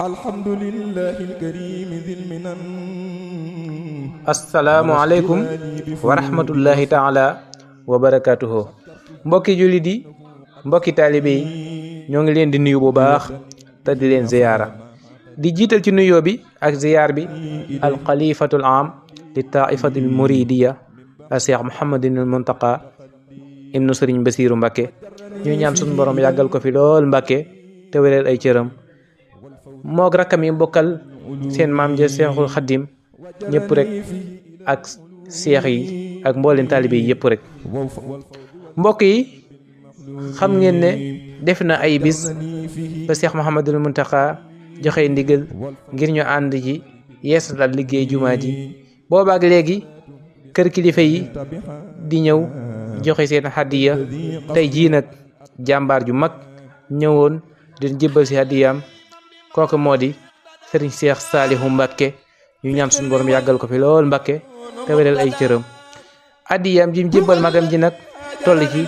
alhamdulillahil karim dhil minan. asalaamualeykum wa rahmatullahi taala wa barakatuhu. mbokki jullit yi, mbokki taalibe yi, ñoo ngi leen di nuyu bu baax te di leen ziyaara, di jiital ci nuyoo bi ak ziyaar bi alxalifatul am li taifati muridiya a cheikh Mouhamadinil Muntaqa ibnu sëriñ Basiiru Mbàkke. ñu ñaan suñu borom yàggal ko fi lool Mbàkke te wéral ay cëram, moog rakkam yi bokkal seen maam ja Seexul Xaddim ñëpp rek, ak seex yi ak mboolem taalibe yi yëpp rek. mbokk yi, xam ngeen ne def na ay bis ba Seex Muhammadul Muntaqa joxe ndigal ngir ñu ànd ji yeesalal liggéey jumaa ji. boobaak léegi kër kilifa yi di ñëw joxe seen hadiya. tey jii nag jàmbaar ju mag ñëwoon di jébbal si hadiyaam, kooku moo di sëriñ Seex Saalihu Mbàkke. ñu ñaan suñu borom yàggal ko fi lool Mbàkke te wéral ay cëram. hadiyaam ji jébbal magam ji nag toll ci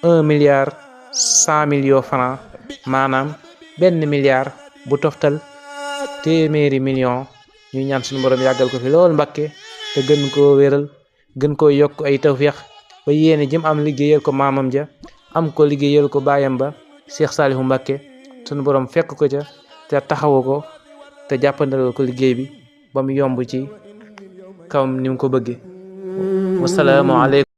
1,100,000,000 francs, maanaam 1,000,000,000 bu toftal téeméeri million. ñu ñaan suñu borom yàggal ko fi lool Mbàkke te gën koo wéral, gën koo yokk ay tawféex ba yéene jëm am liggéeyal ko maamam ja, am ko liggéeyal ko baayam ba Seex Saalihu Mbàkke. suñu borom fekk ko ca te taxawu ko te jàppandal ko liggéey bi ba mu yomb ci kawam ni mu ko bëggee. wasalaamu aleykum.